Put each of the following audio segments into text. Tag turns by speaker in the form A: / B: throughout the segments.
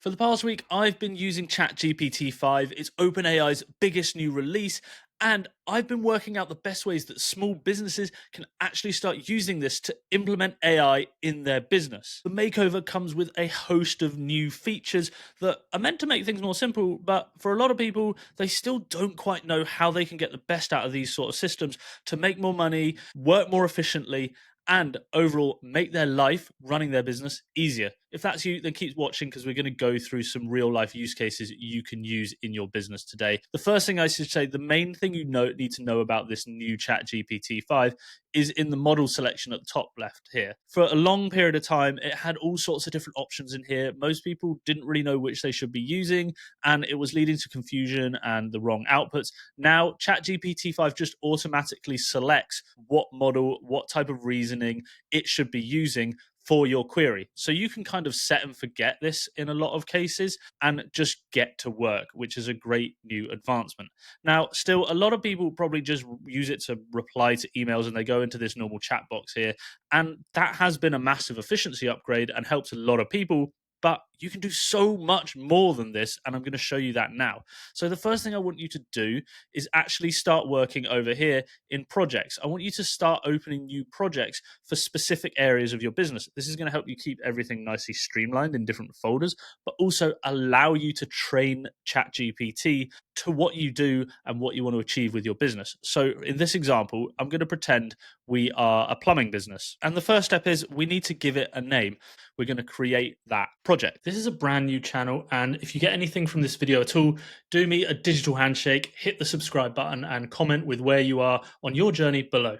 A: For the past week, I've been using ChatGPT-5. It's OpenAI's biggest new release, and I've been working out the best ways that small businesses can actually start using this to implement AI in their business. The makeover comes with a host of new features that are meant to make things more simple, but for a lot of people, they still don't quite know how they can get the best out of these sort of systems to make more money, work more efficiently, and overall make their life running their business easier. If that's you, then keep watching because we're going to go through some real life use cases you can use in your business today. The first thing I should say, the main thing need to know about this new Chat GPT-5 is in the model selection at the top left here. For a long period of time, it had all sorts of different options in here. Most people didn't really know which they should be using, and it was leading to confusion and the wrong outputs. Now, ChatGPT-5 just automatically selects what model, what type of reasoning it should be using for your query. So you can kind of set and forget this in a lot of cases and just get to work, which is a great new advancement. Now, still, a lot of people probably just use it to reply to emails and they go into this normal chat box here. And that has been a massive efficiency upgrade and helps a lot of people. But you can do so much more than this, and I'm going to show you that now. So, the first thing I want you to do is actually start working over here in projects. I want you to start opening new projects for specific areas of your business. This is going to help you keep everything nicely streamlined in different folders, but also allow you to train ChatGPT to what you do and what you want to achieve with your business. So, in this example, I'm going to pretend we are a plumbing business. And the first step is we need to give it a name. We're going to create that project. This is a brand new channel, and if you get anything from this video at all, do me a digital handshake, hit the subscribe button, and comment with where you are on your journey below.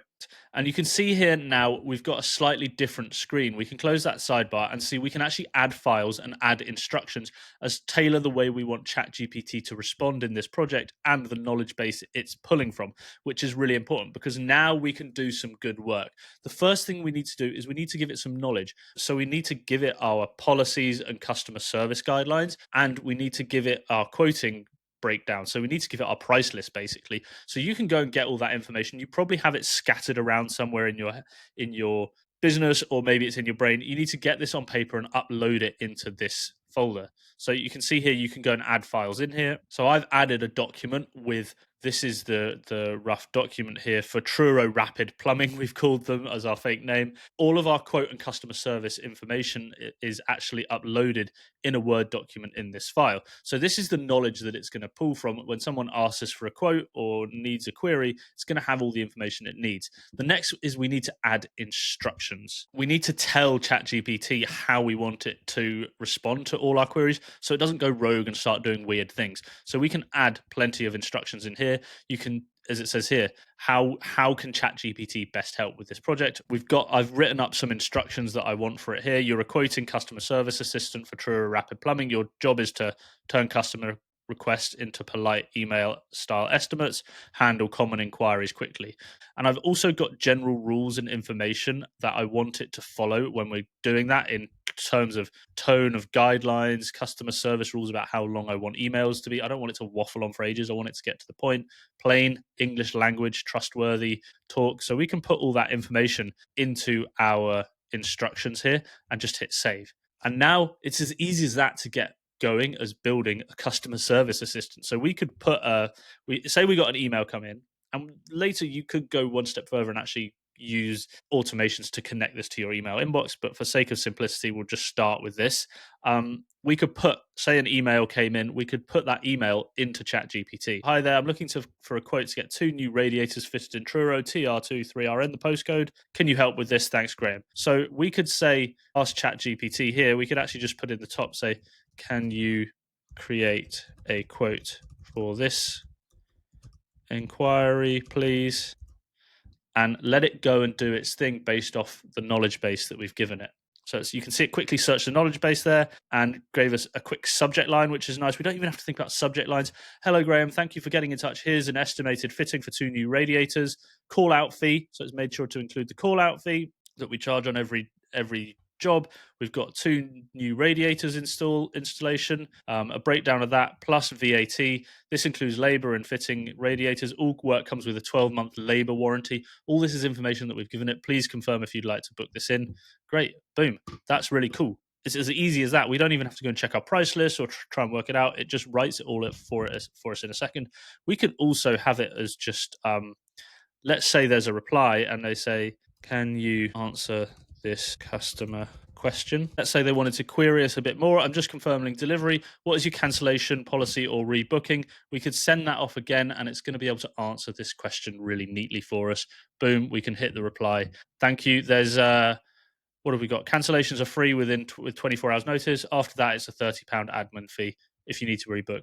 A: And you can see here now we've got a slightly different screen. We can close that sidebar and see we can actually add files and add instructions as tailor the way we want ChatGPT to respond in this project and the knowledge base it's pulling from, which is really important because now we can do some good work. The first thing we need to do is we need to give it some knowledge. So we need to give it our policies and customer service guidelines, and we need to give it our quoting breakdown. So we need to give it our price list basically. So you can go and get all that information. You probably have it scattered around somewhere in your business, or maybe it's in your brain. You need to get this on paper and upload it into this folder. So you can see here you can go and add files in here. So I've added a document with this is the rough document here for Truro Rapid Plumbing. We've called them as our fake name. All of our quote and customer service information is actually uploaded in a Word document in this file. So this is the knowledge that it's going to pull from when someone asks us for a quote or needs a query. It's going to have all the information it needs. The next is we need to add instructions. We need to tell ChatGPT how we want it to respond to all our queries so it doesn't go rogue and start doing weird things. So we can add plenty of instructions in here. You can, as it says here, how can ChatGPT best help with this project? I've written up some instructions that I want for it here. You're a quoting customer service assistant for Truro Rapid Plumbing. Your job is to turn customer requests into polite email style estimates, handle common inquiries quickly. And I've also got general rules and information that I want it to follow when we're doing that in terms of tone of guidelines, customer service rules about how long I want emails to be. I don't want it to waffle on for ages. I want it to get to the point, plain English language, trustworthy talk. So we can put all that information into our instructions here and just hit save. And now it's as easy as that to get going as building a customer service assistant. So we could put we got an email come in, and later you could go one step further and actually use automations to connect this to your email inbox. But for sake of simplicity, we'll just start with this. We could put, say an email came in, we could put that email into ChatGPT. Hi there, I'm looking for a quote to get 2 new radiators fitted in Truro, TR23RN, the postcode. Can you help with this? Thanks, Graham. So we could say, ask ChatGPT here, we could actually just put in the top, say, can you create a quote for this inquiry, please? And let it go and do its thing based off the knowledge base that we've given it. So you can see it quickly search the knowledge base there and gave us a quick subject line, which is nice. We don't even have to think about subject lines. Hello, Graham. Thank you for getting in touch. Here's an estimated fitting for 2 new radiators. Call out fee. So it's made sure to include the call out fee that we charge on every job. We've got 2 new radiators installation, a breakdown of that plus VAT. This includes labor and fitting radiators. All work comes with a 12-month labor warranty. All this is information that we've given it. Please confirm if you'd like to book this in. Great. Boom. That's really cool. it's as easy as that. We don't even have to go and check our price list or try and work it out. It just writes it all for us in a second. We could also have it as just let's say there's a reply and they say, can you answer this customer question? Let's say they wanted to query us a bit more. I'm just confirming delivery. What is your cancellation policy or rebooking? We could send that off again and it's going to be able to answer this question really neatly for us. Boom, we can hit the reply. Thank you. There's what have we got? Cancellations are free with 24 hours notice. After that, it's a £30 admin fee if you need to rebook.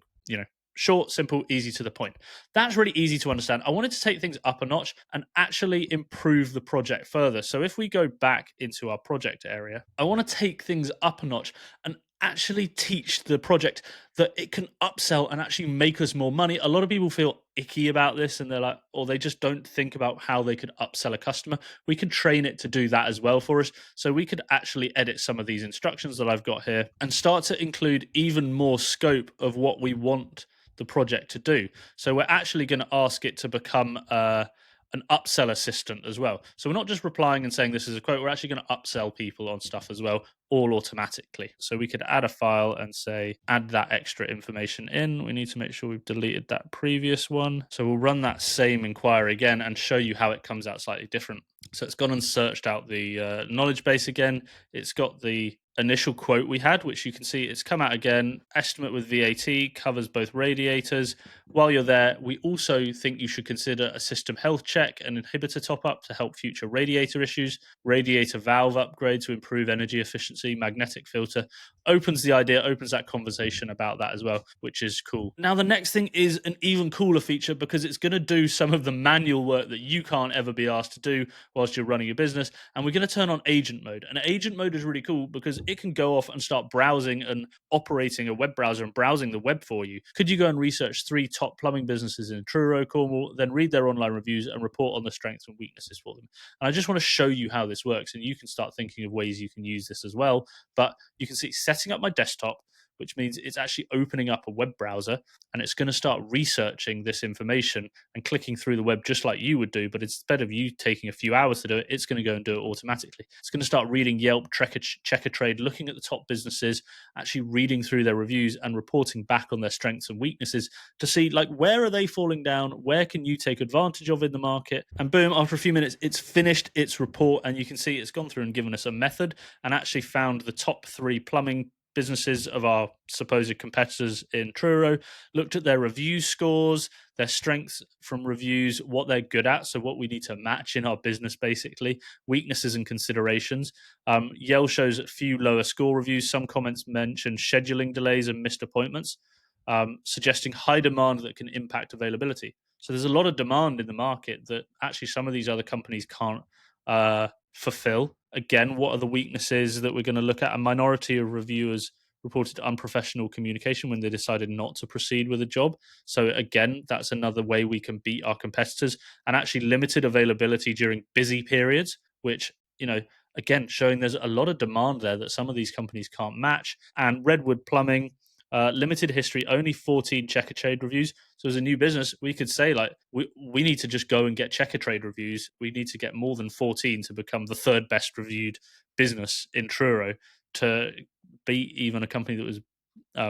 A: Short, simple, easy to the point. That's really easy to understand. I wanted to take things up a notch and actually improve the project further. So if we go back into our project area, I want to take things up a notch and actually teach the project that it can upsell and actually make us more money. A lot of people feel icky about this and they're like, or they just don't think about how they could upsell a customer. We could train it to do that as well for us. So we could actually edit some of these instructions that I've got here and start to include even more scope of what we want the project to do. So we're actually going to ask it to become an upsell assistant as well. So we're not just replying and saying this is a quote, we're actually going to upsell people on stuff as well, all automatically. So we could add a file and say, add that extra information in. We need to make sure we've deleted that previous one. So we'll run that same inquiry again and show you how it comes out slightly different. So it's gone and searched out the knowledge base again. It's got the initial quote we had, which you can see it's come out again. Estimate with VAT covers both radiators. While you're there, we also think you should consider a system health check and inhibitor top up to help future radiator issues, radiator valve upgrade to improve energy efficiency, magnetic filter. Opens that conversation about that as well, which is cool. Now, the next thing is an even cooler feature because it's going to do some of the manual work that you can't ever be asked to do whilst you're running your business. And we're going to turn on agent mode. And agent mode is really cool because it can go off and start browsing and operating a web browser and browsing the web for you. Could you go and research 3 top plumbing businesses in Truro, Cornwall, then read their online reviews and report on the strengths and weaknesses for them? And I just want to show you how this works, and you can start thinking of ways you can use this as well. But you can see setting up my desktop, which means it's actually opening up a web browser and it's going to start researching this information and clicking through the web just like you would do. But instead of you taking a few hours to do it, it's going to go and do it automatically. It's going to start reading Yelp, Checkertrade, looking at the top businesses, actually reading through their reviews and reporting back on their strengths and weaknesses to see like where are they falling down, where can you take advantage of in the market. And boom, after a few minutes, it's finished its report and you can see it's gone through and given us a method and actually found the top 3 plumbing businesses of our supposed competitors in Truro, looked at their review scores, their strengths from reviews, what they're good at, so what we need to match in our business, basically, weaknesses and considerations. Yelp shows a few lower score reviews. Some comments mention scheduling delays and missed appointments, suggesting high demand that can impact availability. So there's a lot of demand in the market that actually some of these other companies can't fulfill. Again, what are the weaknesses that we're going to look at? A minority of reviewers reported unprofessional communication when they decided not to proceed with a job. So again, that's another way we can beat our competitors, and actually limited availability during busy periods, which, again, showing there's a lot of demand there that some of these companies can't match. And Redwood Plumbing, limited history, only 14 Checkertrade reviews. So as a new business, we could say like we need to just go and get Checkertrade reviews. We need to get more than 14 to become the 3rd best reviewed business in Truro to beat even a company that was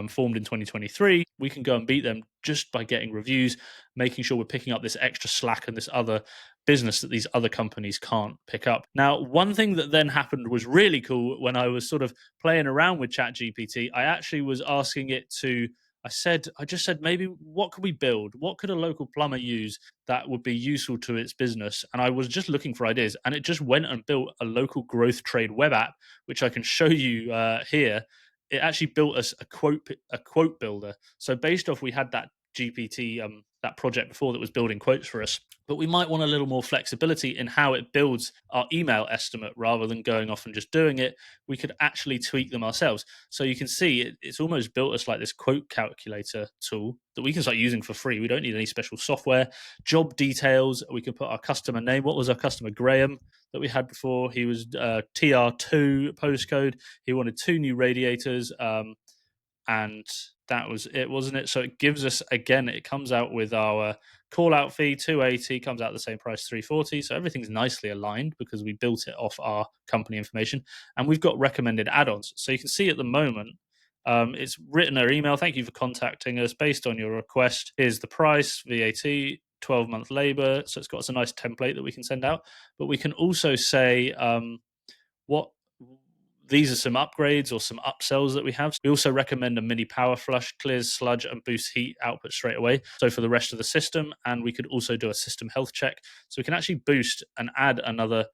A: formed in 2023. We can go and beat them just by getting reviews, making sure we're picking up this extra slack and this other business that these other companies can't pick up. Now, one thing that then happened was really cool when I was sort of playing around with ChatGPT. I actually was asking it to, I just said, maybe what could we build? What could a local plumber use that would be useful to its business? And I was just looking for ideas, and it just went and built a local growth trade web app, which I can show you here. It actually built us a quote builder. So based off, we had that GPT, that project before that was building quotes for us, but we might want a little more flexibility in how it builds our email estimate rather than going off and just doing it. We could actually tweak them ourselves. So you can see it's almost built us like this quote calculator tool that we can start using for free. We don't need any special software. Job details, we can put our customer name. What was our customer? Graham, that we had before. He was TR2 postcode. He wanted 2 new radiators. and that was it, wasn't it? So it gives us, again, it comes out with our call out fee 280, comes out the same price 340. So everything's nicely aligned because we built it off our company information, and we've got recommended add-ons. So you can see at the moment, it's written our email. Thank you for contacting us. Based on your request, here's the price, VAT, 12-month labor. So it's got us a nice template that we can send out. But we can also say what these are some upgrades or some upsells that we have. We also recommend a mini power flush, clears sludge and boosts heat output straight away. So for the rest of the system, and we could also do a system health check. So we can actually boost and add another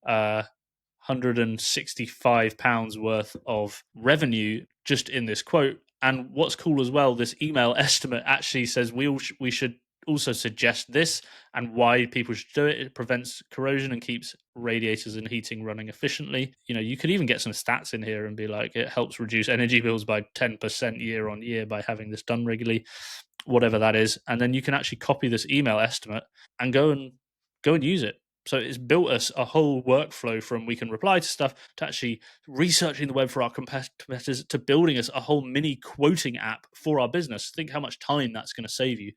A: £165 worth of revenue just in this quote. And what's cool as well, this email estimate actually says we should also suggest this and why people should do it. It prevents corrosion and keeps radiators and heating running efficiently. You could even get some stats in here and be like, it helps reduce energy bills by 10% year on year by having this done regularly, whatever that is. And then you can actually copy this email estimate and go and use it. So it's built us a whole workflow from we can reply to stuff to actually researching the web for our competitors to building us a whole mini quoting app for our business. Think how much time that's going to save you.